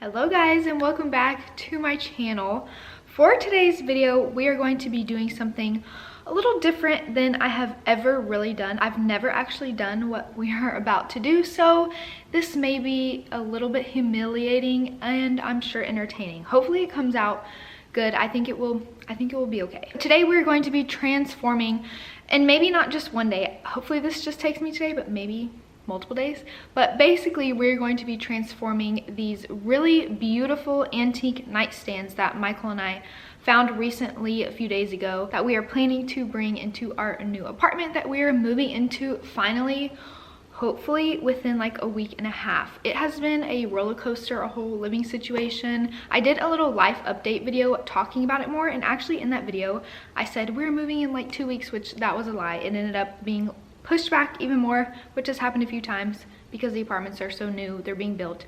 Hello guys, and welcome back to my channel. For today's video, we are going to be doing something a little different than I have ever really done. I've never actually done what we are about to do, so this may be a little bit humiliating and I'm sure entertaining. Hopefully it comes out good. I think it will be okay. Today we're going to be transforming, and maybe not just one day. Hopefully this just takes me today, but maybe multiple days. But basically we're going to be transforming these really beautiful antique nightstands that Michael and I found recently a few days ago that we are planning to bring into our new apartment that we are moving into finally, hopefully within like a week and a half. It has been a roller coaster, a whole living situation. I did a little life update video talking about it more, and actually in that video I said we're moving in like 2 weeks, which that was a lie. It ended up being pushed back even more, which has happened a few times because the apartments are so new, they're being built.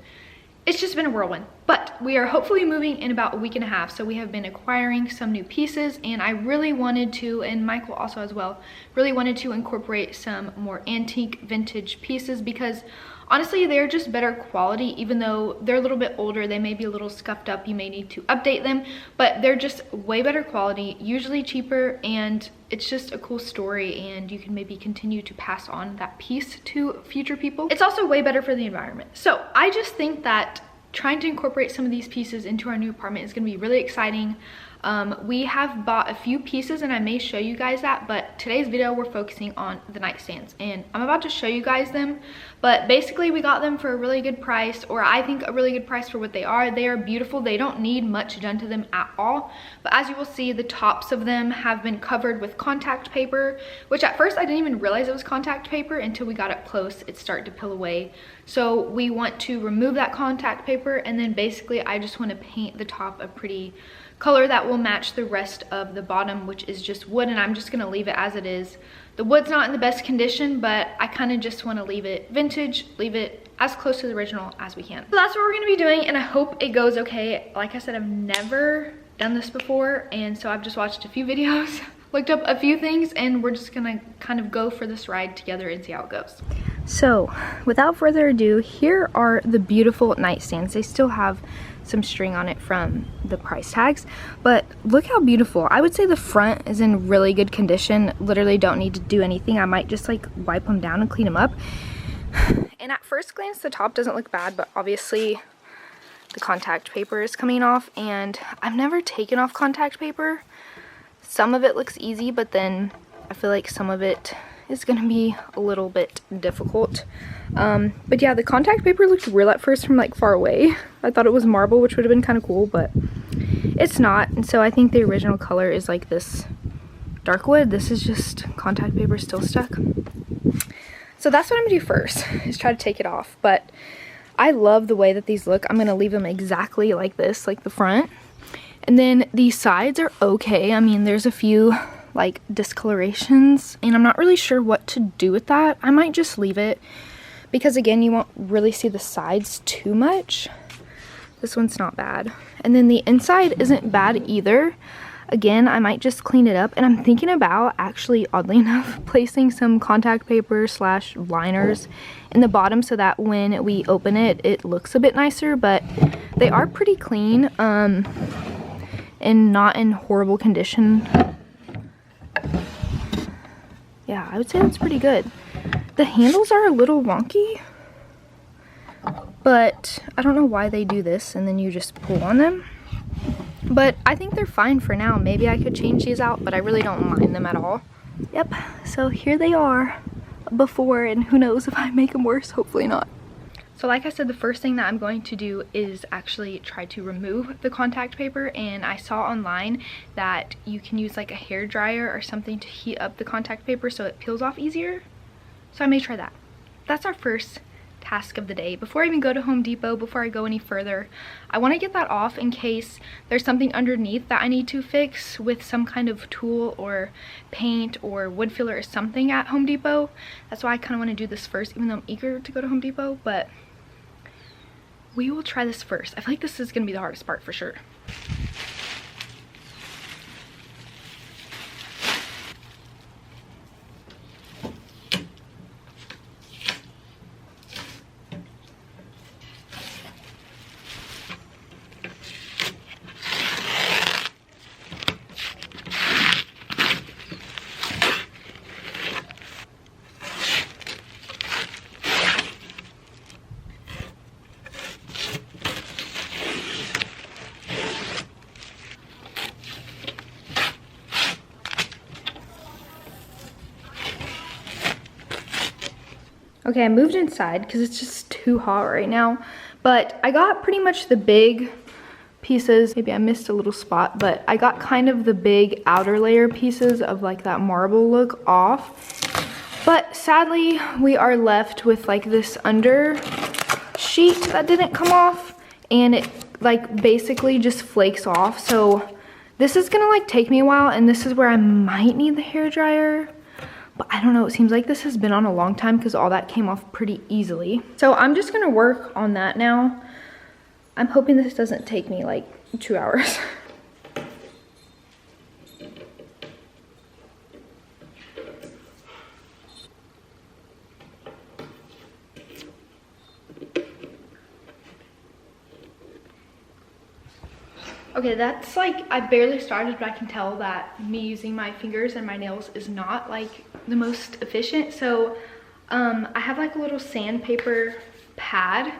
It's just been a whirlwind, but we are hopefully moving in about a week and a half. So we have been acquiring some new pieces, and I really wanted to, and Michael also as well, really wanted to incorporate some more antique vintage pieces because honestly they're just better quality. Even though they're a little bit older, they may be a little scuffed up, you may need to update them, but they're just way better quality, usually cheaper, and it's just a cool story, and you can maybe continue to pass on that piece to future people. It's also way better for the environment. So I just think that trying to incorporate some of these pieces into our new apartment is going to be really exciting. We have bought a few pieces and I may show you guys that, but today's video we're focusing on the nightstands, and I'm about to show you guys them. But basically we got them for a really good price, or I think a really good price for what they are. They are beautiful. They don't need much done to them at all, but as you will see, the tops of them have been covered with contact paper, which at first I didn't even realize it was contact paper until we got up close. It started to peel away. So we want to remove that contact paper, and then basically I just want to paint the top a pretty color that will match the rest of the bottom, which is just wood, and I'm just going to leave it as it is. The wood's not in the best condition, but I kind of just want to leave it vintage, leave it as close to the original as we can. So that's what we're going to be doing, and I hope it goes okay. Like I said, I've never done this before, and so I've just watched a few videos, looked up a few things, and we're just going to kind of go for this ride together and see how it goes. So without further ado, here are the beautiful nightstands. They still have some string on it from the price tags, but look how beautiful. I would say the front is in really good condition. Literally don't need to do anything. I might just like wipe them down and clean them up. And at first glance the top doesn't look bad, but obviously the contact paper is coming off, and I've never taken off contact paper. Some of it looks easy, but then I feel like some of it is gonna be a little bit difficult. But yeah, the contact paper looked real at first from like far away. I thought it was marble, which would have been kind of cool, but it's not. And so I think the original color is like this dark wood. This is just contact paper still stuck. So that's what I'm gonna do first, is try to take it off. But I love the way that these look. I'm gonna leave them exactly like this, like the front. And then the sides are okay. I mean, there's a few like discolorations, and I'm not really sure what to do with that. I might just leave it because again, you won't really see the sides too much. This one's not bad, and then the inside isn't bad either. Again, I might just clean it up, and I'm thinking about actually, oddly enough, placing some contact paper / liners in the bottom so that when we open it, it looks a bit nicer. But they are pretty clean and not in horrible condition. Yeah, I would say that's pretty good. The handles are a little wonky, but I don't know why they do this and then you just pull on them. But I think they're fine for now. Maybe I could change these out, but I really don't mind them at all. Yep, so here they are before, and who knows if I make them worse, hopefully not. So like I said, the first thing that I'm going to do is actually try to remove the contact paper, and I saw online that you can use like a hair dryer or something to heat up the contact paper so it peels off easier. So I may try that. That's our first task of the day. Before I even go to Home Depot, before I go any further, I want to get that off in case there's something underneath that I need to fix with some kind of tool or paint or wood filler or something at Home Depot. That's why I kind of want to do this first, even though I'm eager to go to Home Depot, but we will try this first. I feel like this is going to be the hardest part for sure. Okay, I moved inside because it's just too hot right now. But I got pretty much the big pieces. Maybe I missed a little spot, but I got kind of the big outer layer pieces of like that marble look off. But sadly, we are left with like this under sheet that didn't come off, and it like basically just flakes off. So this is gonna like take me a while, and this is where I might need the hair dryer. But I don't know, it seems like this has been on a long time because all that came off pretty easily. So I'm just gonna work on that now. I'm hoping this doesn't take me like 2 hours. Okay, that's like, I barely started, but I can tell that me using my fingers and my nails is not like the most efficient. So I have like a little sandpaper pad,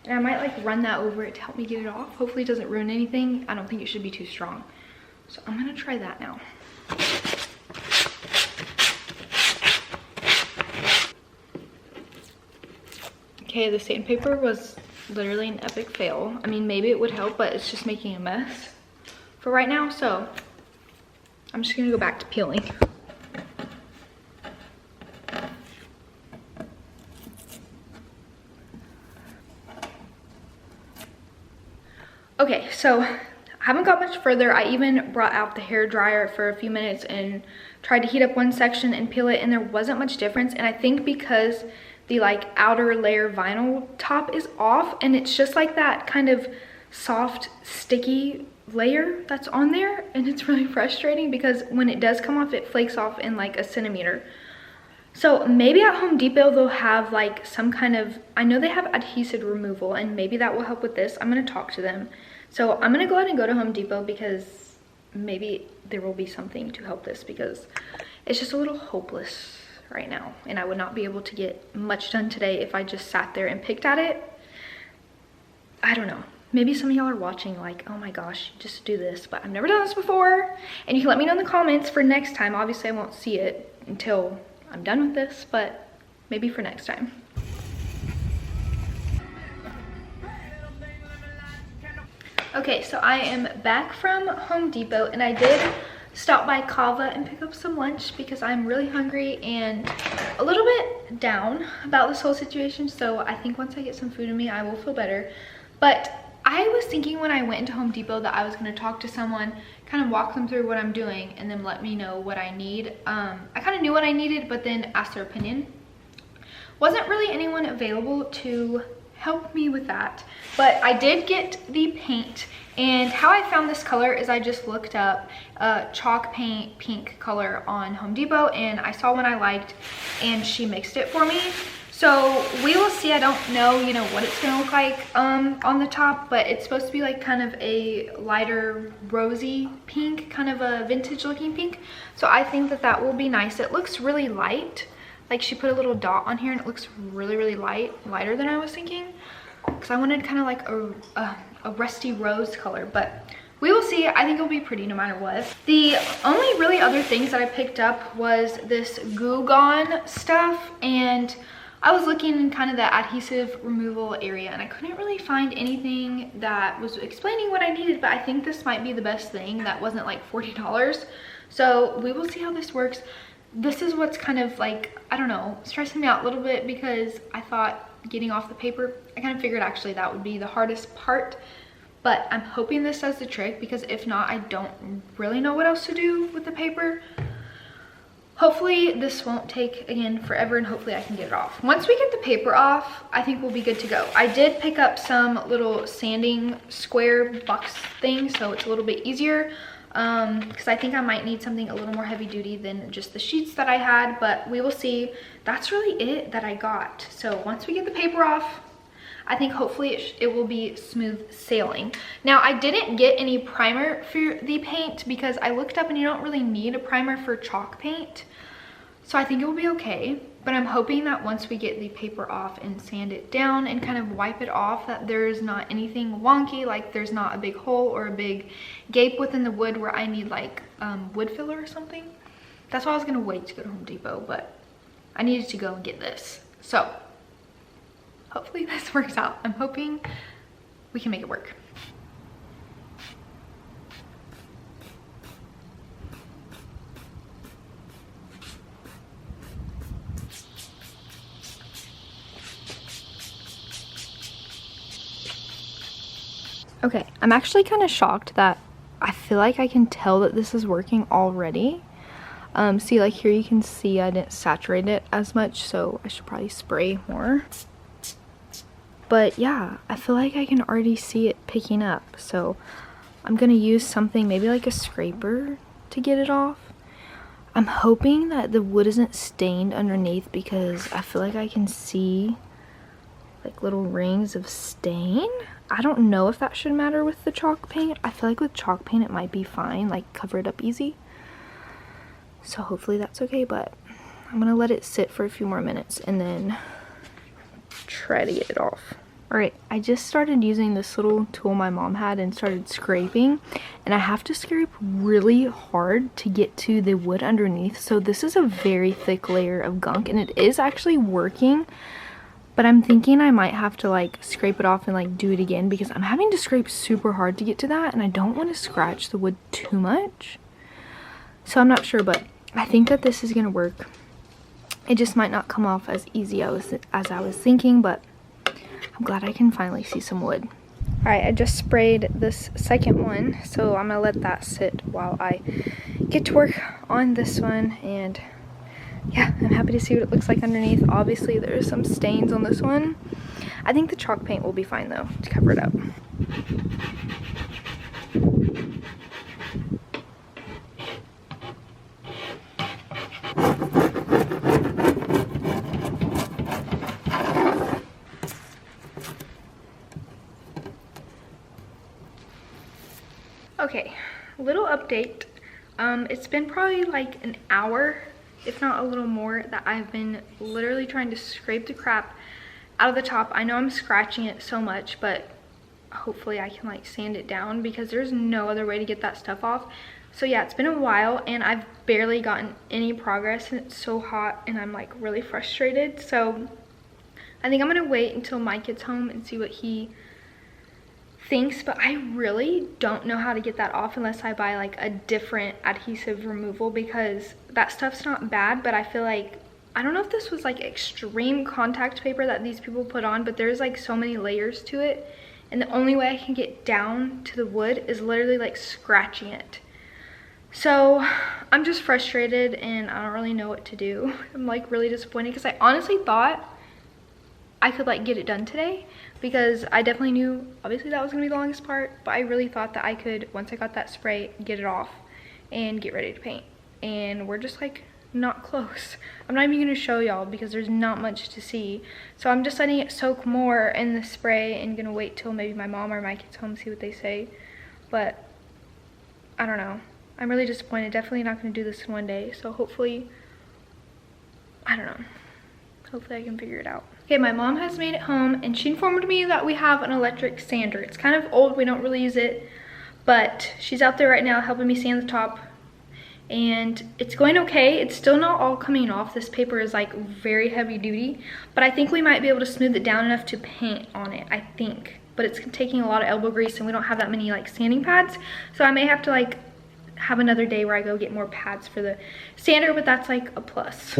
and I might like run that over it to help me get it off. Hopefully it doesn't ruin anything. I don't think it should be too strong. So I'm gonna try that now. Okay, the sandpaper was literally an epic fail. I mean, maybe it would help, but it's just making a mess for right now. So I'm just gonna go back to peeling. Okay, so I haven't got much further. I even brought out the hair dryer for a few minutes and tried to heat up one section and peel it, and there wasn't much difference. And I think because the like outer layer vinyl top is off, and it's just like that kind of soft sticky layer that's on there, and it's really frustrating because when it does come off, it flakes off in like a centimeter. So maybe at Home Depot they'll have like some kind of, I know they have adhesive removal, and maybe that will help with this. I'm gonna talk to them. So I'm gonna go ahead and go to Home Depot because maybe there will be something to help this, because it's just a little hopeless right now, and I would not be able to get much done today if I just sat there and picked at it. I don't know. Maybe some of y'all are watching like, oh my gosh, just do this, but I've never done this before. And you can let me know in the comments for next time. Obviously I won't see it until I'm done with this, but maybe for next time. Okay, so I am back from Home Depot, and I did stop by Kava and pick up some lunch because I'm really hungry and a little bit down about this whole situation. So I think once I get some food in me, I will feel better. But I was thinking when I went into Home Depot that I was going to talk to someone, kind of walk them through what I'm doing, and then let me know what I need. I kind of knew what I needed, but then asked their opinion. Wasn't really anyone available to help me with that, but I did get the paint. And how I found this color is I just looked up chalk paint pink color on Home Depot, and I saw one I liked, and she mixed it for me. So we will see. I don't know, you know, what it's gonna look like on the top, but it's supposed to be like kind of a lighter rosy pink, kind of a vintage looking pink. So I think that that will be nice. It looks really light. Like she put a little dot on here, and it looks really, really light, lighter than I was thinking. Because I wanted kind of like a rusty rose color, but we will see. I think it'll be pretty no matter what. The only really other things that I picked up was this Goo Gone stuff, and I was looking in kind of the adhesive removal area, and I couldn't really find anything that was explaining what I needed, but I think this might be the best thing that wasn't like $40. So we will see how this works. This is what's kind of like, I don't know, stressing me out a little bit, because I thought getting off the paper, I kind of figured actually that would be the hardest part, but I'm hoping this does the trick, because if not, I don't really know what else to do with the paper. Hopefully this won't take, again, forever, and hopefully I can get it off. Once we get the paper off, I think we'll be good to go. I did pick up some little sanding square box things, so it's a little bit easier, because I think I might need something a little more heavy duty than just the sheets that I had, but we will see. That's really it that I got. So once we get the paper off, I think hopefully it will be smooth sailing. Now, I didn't get any primer for the paint because I looked up and you don't really need a primer for chalk paint. So I think it will be okay. But I'm hoping that once we get the paper off and sand it down and kind of wipe it off, that there's not anything wonky, like there's not a big hole or a big gape within the wood where I need like wood filler or something. That's why I was gonna wait to go to Home Depot, but I needed to go and get this. So hopefully this works out. I'm hoping we can make it work. Okay, I'm actually kind of shocked that I feel like I can tell that this is working already. See, like here you can see I didn't saturate it as much, so I should probably spray more. But yeah, I feel like I can already see it picking up, so I'm gonna use something, maybe like a scraper, to get it off. I'm hoping that the wood isn't stained underneath because I feel like I can see like little rings of stain. I don't know if that should matter with the chalk paint. I feel like with chalk paint it might be fine, like cover it up easy. So hopefully that's okay, but I'm gonna let it sit for a few more minutes and then try to get it off. Alright, I just started using this little tool my mom had and started scraping, and I have to scrape really hard to get to the wood underneath. So this is a very thick layer of gunk, and it is actually working, but I'm thinking I might have to like scrape it off and like do it again because I'm having to scrape super hard to get to that, and I don't want to scratch the wood too much. So I'm not sure, but I think that this is gonna work. It just might not come off as easy as I was thinking, but I'm glad I can finally see some wood. Alright, I just sprayed this second one, so I'm gonna let that sit while I get to work on this one. And yeah, I'm happy to see what it looks like underneath. Obviously there's some stains on this one. I think the chalk paint will be fine though to cover it up. Okay, little update. It's been probably like an hour, if not a little more, that I've been literally trying to scrape the crap out of the top. I know I'm scratching it so much, but hopefully I can like sand it down because there's no other way to get that stuff off. So yeah, it's been a while and I've barely gotten any progress, and it's so hot and I'm like really frustrated. So I think I'm gonna wait until Mike gets home and see what he thinks, but I really don't know how to get that off unless I buy like a different adhesive removal, because that stuff's not bad, but I feel like, I don't know if this was like extreme contact paper that these people put on, but there's like so many layers to it, and the only way I can get down to the wood is literally like scratching it. So I'm just frustrated and I don't really know what to do. I'm like really disappointed because I honestly thought I could like get it done today, because I definitely knew obviously that was gonna be the longest part, but I really thought that I could, once I got that spray, get it off and get ready to paint. And we're just like not close. I'm not even gonna show y'all because there's not much to see. So I'm just letting it soak more in the spray and gonna wait till maybe my mom or Mike gets home, see what they say. But I don't know, I'm really disappointed. Definitely not gonna do this in one day, so hopefully, I don't know, hopefully I can figure it out. Okay, my mom has made it home and she informed me that we have an electric sander. It's kind of old, we don't really use it, but she's out there right now helping me sand the top, and it's going okay. It's still not all coming off. This paper is like very heavy duty, but I think we might be able to smooth it down enough to paint on it, I think. But it's taking a lot of elbow grease and we don't have that many like sanding pads, so I may have to like have another day where I go get more pads for the sander, but that's like a plus.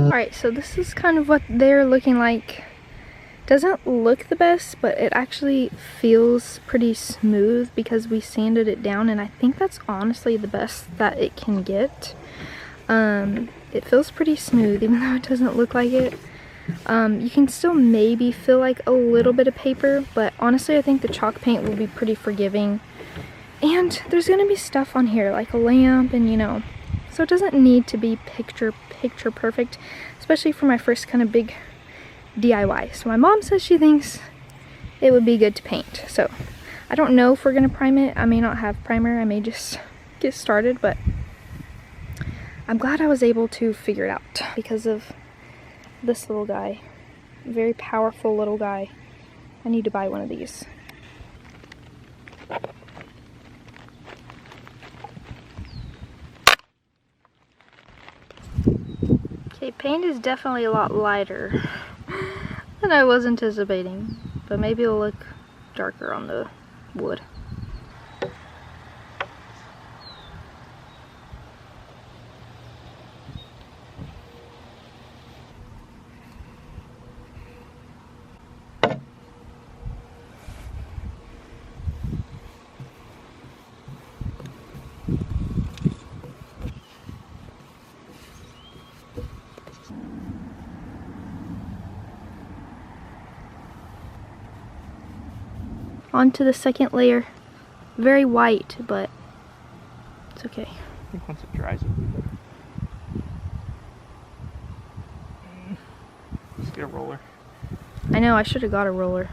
Alright, so this is kind of what they're looking like. Doesn't look the best, but it actually feels pretty smooth because we sanded it down, and I think that's honestly the best that it can get. It feels pretty smooth even though it doesn't look like it. You can still maybe feel like a little bit of paper, but honestly I think the chalk paint will be pretty forgiving. And there's gonna be stuff on here like a lamp, and you know, so it doesn't need to be picture perfect, especially for my first kind of big DIY. So my mom says she thinks it would be good to paint. So I don't know if we're gonna prime it. I may not have primer, I may just get started, but I'm glad I was able to figure it out because of this little guy. Very powerful little guy. I need to buy one of these. The paint is definitely a lot lighter than I was anticipating, but maybe it'll look darker on the wood. Onto the second layer. Very white, but it's okay. I think once it dries it'll be better. Let's get a roller. I know, I should have got a roller.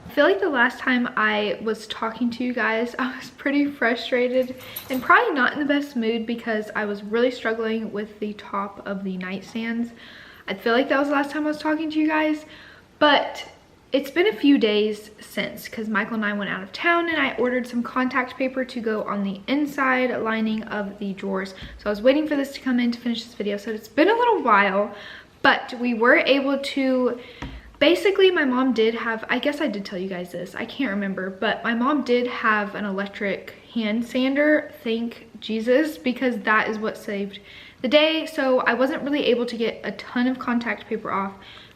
I feel like the last time I was talking to you guys, I was pretty frustrated and probably not in the best mood because I was really struggling with the top of the nightstands. I feel like that was the last time I was talking to you guys, but it's been a few days since because Michael and I went out of town and I ordered some contact paper to go on the inside lining of the drawers. So I was waiting for this to come in to finish this video. So it's been a little while, but we were able to, basically my mom did have, I guess I did tell you guys this, I can't remember, but my mom did have an electric hand sander, thank Jesus, because that is what saved the day. So I wasn't really able to get a ton of contact paper off,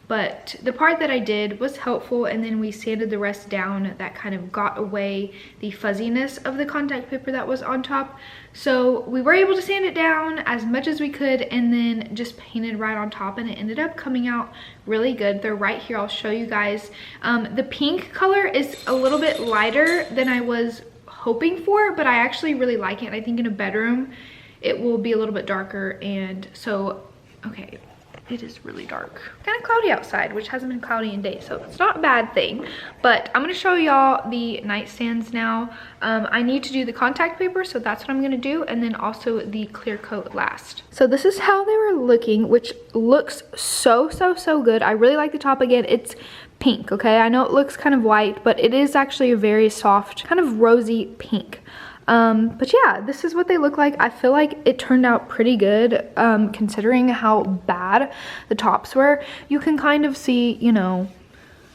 but the part that I did was helpful, and then we sanded the rest down. That kind of got away the fuzziness of the contact paper that was on top. So we were able to sand it down as much as we could and then just painted right on top, and it ended up coming out really good. They're right here, I'll show you guys. The pink color is a little bit lighter than I was hoping for, but I actually really like it. I think in a bedroom it will be a little bit darker, and so, okay, it is really dark. Kind of cloudy outside, which hasn't been cloudy in days, so it's not a bad thing. But I'm gonna show y'all the nightstands now. I need to do the contact paper, so that's what I'm gonna do, and then also the clear coat last. So this is how they were looking, which looks so good. I really like the top. Again, it's pink, okay? I know it looks kind of white, but it is actually a very soft, kind of rosy pink. But yeah, this is what they look like. I feel like it turned out pretty good, considering how bad the tops were. You can kind of see, you know,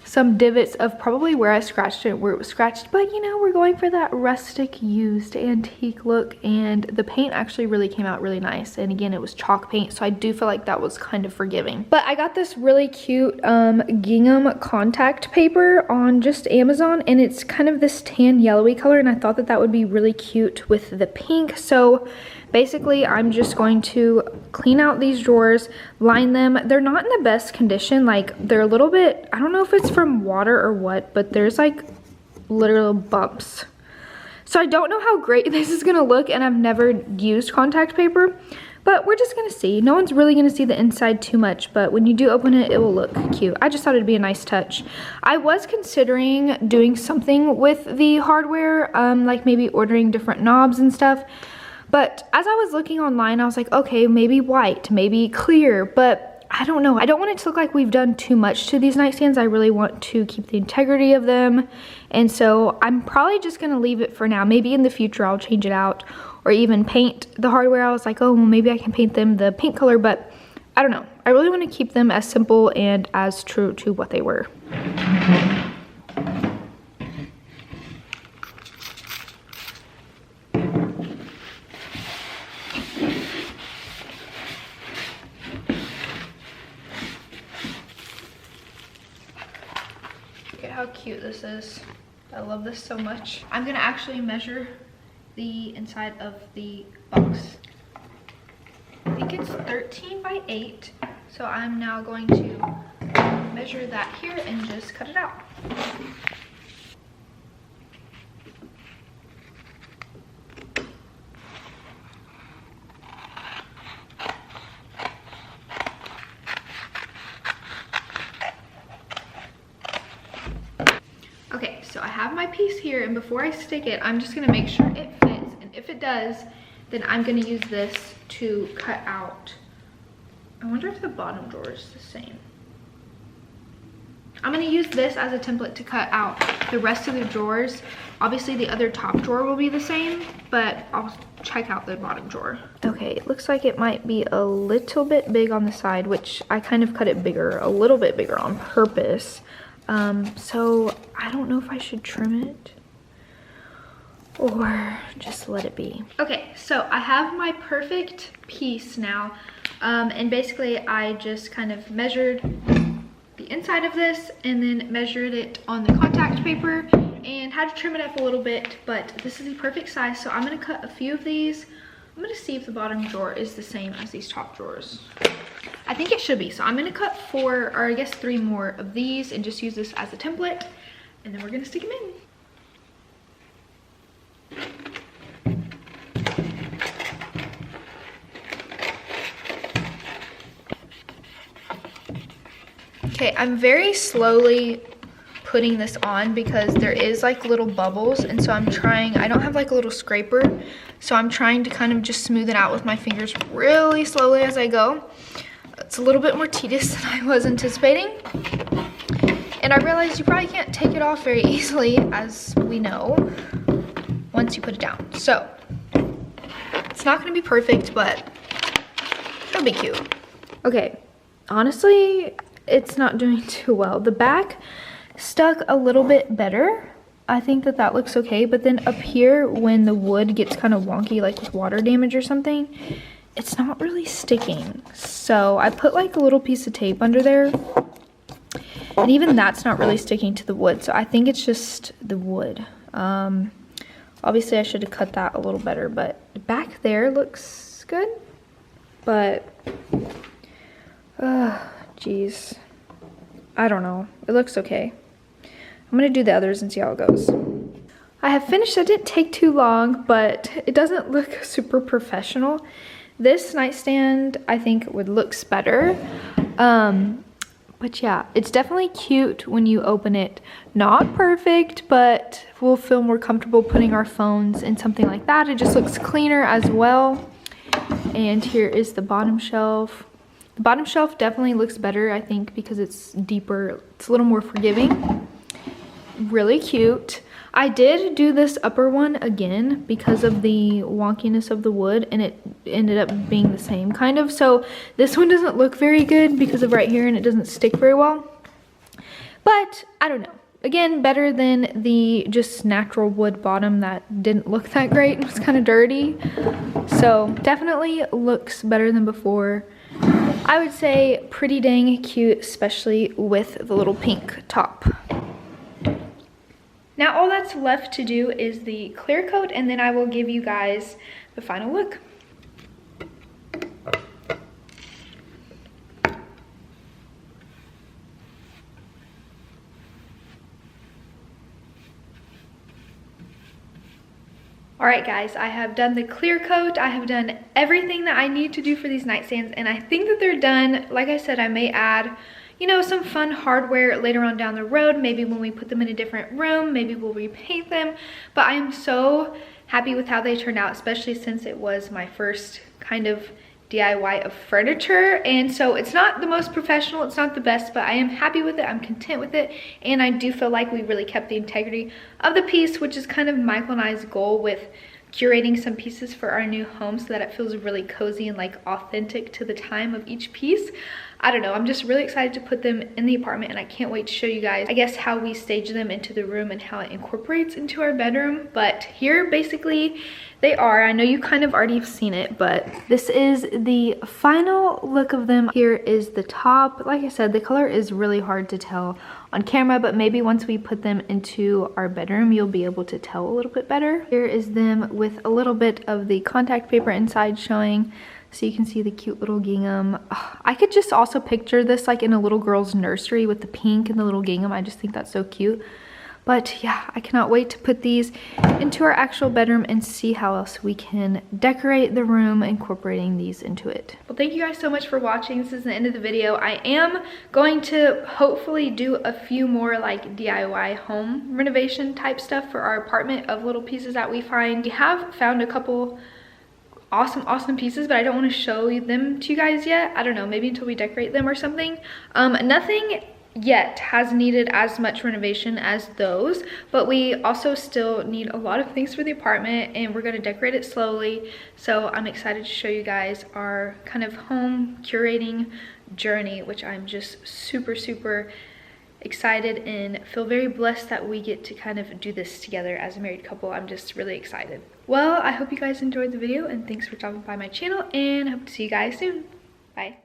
some divots of probably where I scratched it, where it was scratched, but you know, we're going for that rustic used antique look, and the paint actually really came out really nice. And again, it was chalk paint, so I do feel like that was kind of forgiving. But I got this really cute gingham contact paper on just Amazon, and it's kind of this tan yellowy color, and I thought that that would be really cute with the pink. So basically, I'm just going to clean out these drawers, line them. They're not in the best condition. Like, they're a little bit, I don't know if it's from water or what, but there's like literal bumps. So I don't know how great this is gonna look, and I've never used contact paper, but we're just gonna see. No one's really gonna see the inside too much, but when you do open it, it will look cute. I just thought it'd be a nice touch. I was considering doing something with the hardware, like maybe ordering different knobs and stuff. But as I was looking online, I was like, okay, maybe white, maybe clear, but I don't know. I don't want it to look like we've done too much to these nightstands. I really want to keep the integrity of them. And so I'm probably just gonna leave it for now. Maybe in the future I'll change it out or even paint the hardware. I was like, oh, well, maybe I can paint them the pink color, but I don't know. I really wanna keep them as simple and as true to what they were. How cute this is. I love this so much. I'm gonna actually measure the inside of the box. I think it's 13 by 8. So I'm now going to measure that here and just cut it out. Okay, so I have my piece here, and before I stick it, I'm just gonna make sure it fits, and if it does, then I'm gonna use this to cut out. I wonder if the bottom drawer is the same. I'm gonna use this as a template to cut out the rest of the drawers. Obviously the other top drawer will be the same, but I'll check out the bottom drawer. Okay, it looks like it might be a little bit big on the side, which I kind of cut it bigger, a little bit bigger on purpose. So I don't know if I should trim it or just let it be. Okay, so I have my perfect piece now. And basically I just kind of measured the inside of this and then measured it on the contact paper and had to trim it up a little bit, but this is the perfect size. So I'm gonna cut a few of these. I'm gonna see if the bottom drawer is the same as these top drawers. I think it should be. So I'm gonna cut 4, or I guess 3 more of these and just use this as a template, and then we're gonna stick them in. Okay, I'm very slowly putting this on because there is like little bubbles, and so I'm trying, I don't have like a little scraper, so I'm trying to kind of just smooth it out with my fingers really slowly as I go. It's a little bit more tedious than I was anticipating, and I realized you probably can't take it off very easily, as we know, once you put it down. So it's not gonna be perfect, but it'll be cute. Okay, honestly, it's not doing too well. The back stuck a little bit better. I think that that looks okay, but then up here when the wood gets kind of wonky, like with water damage or something, it's not really sticking. So I put like a little piece of tape under there, and even that's not really sticking to the wood. So I think it's just the wood. Obviously I should have cut that a little better, but back there looks good, but geez, I don't know. It looks okay. I'm gonna do the others and see how it goes. I have finished. It didn't take too long, but it doesn't look super professional. This nightstand I think would looks better. But yeah, it's definitely cute when you open it. Not perfect, but we'll feel more comfortable putting our phones in something like that. It just looks cleaner as well. And here is the bottom shelf. The bottom shelf definitely looks better, I think, because it's deeper. It's a little more forgiving. Really cute. I did do this upper one again because of the wonkiness of the wood, and it ended up being the same kind of. So this one doesn't look very good because of right here, and it doesn't stick very well. But I don't know. Again, better than the just natural wood bottom that didn't look that great. It was kind of dirty. So definitely looks better than before. I would say pretty dang cute, especially with the little pink top. Now all that's left to do is the clear coat, and then I will give you guys the final look. Alright guys, I have done the clear coat. I have done everything that I need to do for these nightstands, and I think that they're done. Like I said, I may add, you know, some fun hardware later on down the road. Maybe when we put them in a different room, maybe we'll repaint them. But I am so happy with how they turned out, especially since it was my first kind of DIY of furniture. And so it's not the most professional, it's not the best, but I am happy with it, I'm content with it, and I do feel like we really kept the integrity of the piece, which is kind of Michael and I's goal with curating some pieces for our new home, so that it feels really cozy and like authentic to the time of each piece. I don't know, I'm just really excited to put them in the apartment, and I can't wait to show you guys, I guess, how we stage them into the room and how it incorporates into our bedroom. But here basically they are. I know you kind of already have seen it, but this is the final look of them. Here is the top. Like I said, the color is really hard to tell on camera, but maybe once we put them into our bedroom, you'll be able to tell a little bit better. Here is them with a little bit of the contact paper inside showing, so you can see the cute little gingham. I could just also picture this like in a little girl's nursery with the pink and the little gingham. I just think that's so cute. But yeah, I cannot wait to put these into our actual bedroom and see how else we can decorate the room incorporating these into it. Well, thank you guys so much for watching. This is the end of the video. I am going to hopefully do a few more like DIY home renovation type stuff for our apartment of little pieces that we find. We have found a couple awesome pieces, but I don't want to show them to you guys yet. I don't know, maybe until we decorate them or something. Nothing yet has needed as much renovation as those, but we also still need a lot of things for the apartment, and we're going to decorate it slowly. So I'm excited to show you guys our kind of home curating journey, which I'm just super excited and feel very blessed that we get to kind of do this together as a married couple. I'm just really excited. Well, I hope you guys enjoyed the video, and thanks for stopping by my channel, and I hope to see you guys soon. Bye.